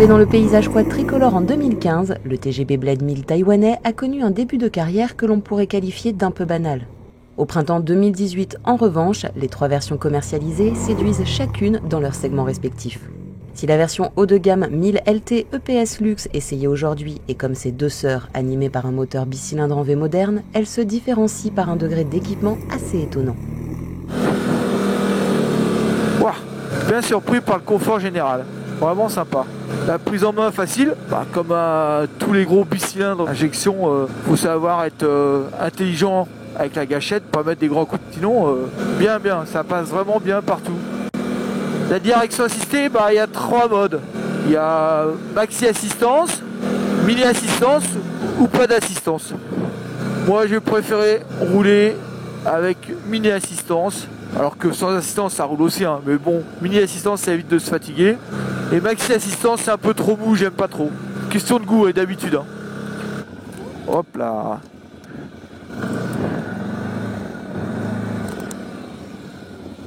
Arrivé dans le paysage quad tricolore en 2015, le TGB Blade 1000 taïwanais a connu un début de carrière que l'on pourrait qualifier d'un peu banal. Au printemps 2018, en revanche, les 3 versions commercialisées séduisent chacune dans leur segment respectif. Si la version haut de gamme 1000 LT EPS Luxe essayée aujourd'hui est comme ses 2 sœurs animée par un moteur bicylindre en V moderne, elle se différencie par un degré d'équipement assez étonnant. Wow, bien surpris par le confort général, vraiment sympa. La prise en main facile, comme à tous les gros bicylindres injection, faut savoir être intelligent avec la gâchette, pas mettre des grands coups de pilon, bien, ça passe vraiment bien partout. La direction assistée, il y a 3 modes. Il y a maxi assistance, mini assistance ou pas d'assistance. Moi j'ai préféré rouler avec mini assistance, alors que sans assistance ça roule aussi, mais bon, mini assistance ça évite de se fatiguer. Et maxi assistance c'est un peu trop mou, j'aime pas trop. Question de goût et d'habitude. Hop là.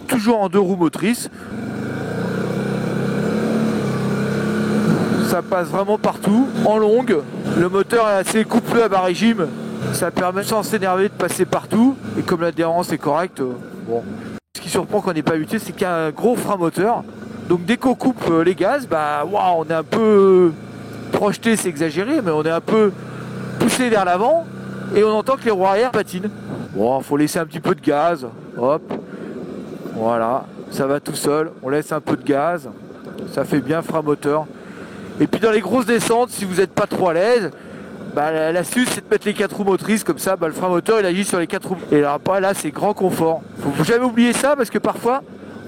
Toujours en 2 roues motrices. Ça passe vraiment partout, en longue. Le moteur est assez couplé à bas régime. Ça permet sans s'énerver de passer partout. Et comme l'adhérence est correcte, bon. Ce qui surprend quand on n'est pas habitué, c'est qu'il y a un gros frein moteur. Donc dès qu'on coupe les gaz, on est un peu projeté, c'est exagéré, mais on est un peu poussé vers l'avant. Et on entend que les roues arrière patinent. Bon, faut laisser un petit peu de gaz. Hop. Voilà, ça va tout seul. On laisse un peu de gaz. Ça fait bien frein moteur. Et puis dans les grosses descentes, si vous n'êtes pas trop à l'aise, l'astuce c'est de mettre les 4 roues motrices, comme ça le frein moteur il agit sur les 4 roues. Et alors là c'est grand confort. Faut jamais oublier ça parce que parfois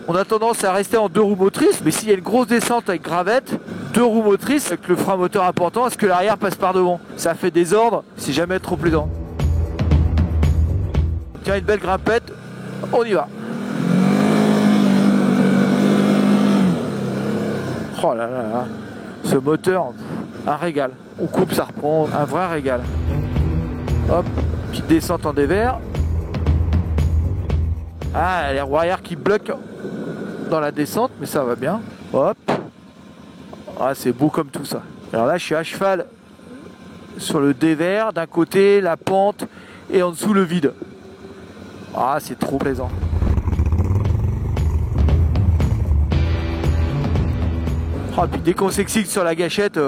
on a tendance à rester en 2 roues motrices, mais s'il y a une grosse descente avec gravette, 2 roues motrices avec le frein moteur important, est-ce que l'arrière passe par devant? Ça fait désordre, c'est jamais trop plaisant. Tiens, une belle grimpette, on y va. Oh là là là. Ce moteur, un régal. On coupe, ça reprend, un vrai régal. Hop, petite descente en dévers. Ah, les roues arrière qui bloquent dans la descente, mais ça va bien. Hop. Ah, c'est beau comme tout ça. Alors là, je suis à cheval sur le dévers. D'un côté, la pente et en dessous, le vide. Ah, c'est trop plaisant. Puis dès qu'on s'excite sur la gâchette,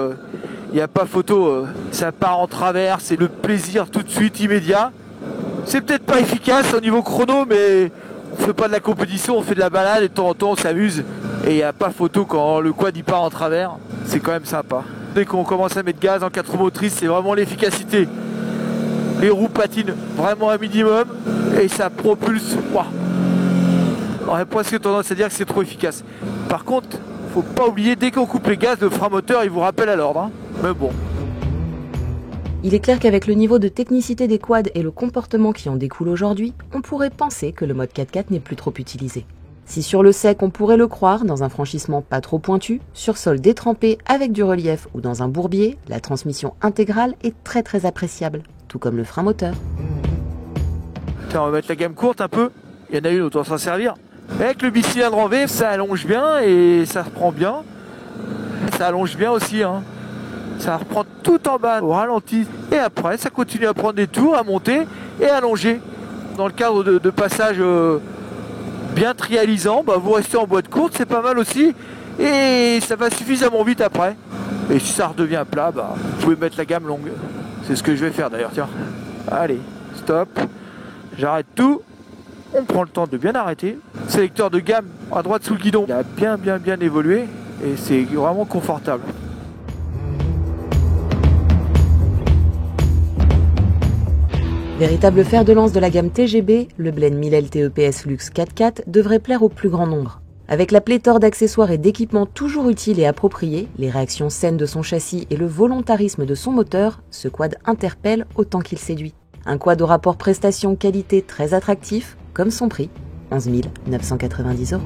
il n'y a pas photo, ça part en travers, c'est le plaisir tout de suite immédiat. C'est peut-être pas efficace au niveau chrono, mais on fait pas de la compétition, on fait de la balade et de temps en temps on s'amuse. Et il n'y a pas photo quand le quad il part en travers, c'est quand même sympa. Dès qu'on commence à mettre gaz en 4 roues motrices, c'est vraiment l'efficacité. Les roues patinent vraiment un minimum et ça propulse. Wow. On a presque tendance à dire que c'est trop efficace. Par contre, faut pas oublier, dès qu'on coupe les gaz, le frein moteur, il vous rappelle à l'ordre. Mais bon. Il est clair qu'avec le niveau de technicité des quads et le comportement qui en découle aujourd'hui, on pourrait penser que le mode 4x4 n'est plus trop utilisé. Si sur le sec on pourrait le croire, dans un franchissement pas trop pointu, sur sol détrempé avec du relief ou dans un bourbier, la transmission intégrale est très appréciable, tout comme le frein moteur. Tiens, on va mettre la gamme courte un peu. Il y en a une, autant s'en servir. Avec le bicylindre en V, ça allonge bien et ça reprend bien. Ça allonge bien aussi. Ça reprend tout en bas au ralenti. Et après, ça continue à prendre des tours, à monter et à allonger. Dans le cadre de passage bien trialisant, vous restez en boîte courte, c'est pas mal aussi. Et ça va suffisamment vite après. Et si ça redevient plat, vous pouvez mettre la gamme longue. C'est ce que je vais faire d'ailleurs, tiens. Allez, stop. J'arrête tout. On prend le temps de bien arrêter. Sélecteur de gamme à droite sous le guidon. Il a bien évolué et c'est vraiment confortable. Véritable fer de lance de la gamme TGB, le Blade 1000 LT EPS Luxe 4x4 devrait plaire au plus grand nombre. Avec la pléthore d'accessoires et d'équipements toujours utiles et appropriés, les réactions saines de son châssis et le volontarisme de son moteur, ce quad interpelle autant qu'il séduit. Un quad au rapport prestation-qualité très attractif, comme son prix, 11 990 €.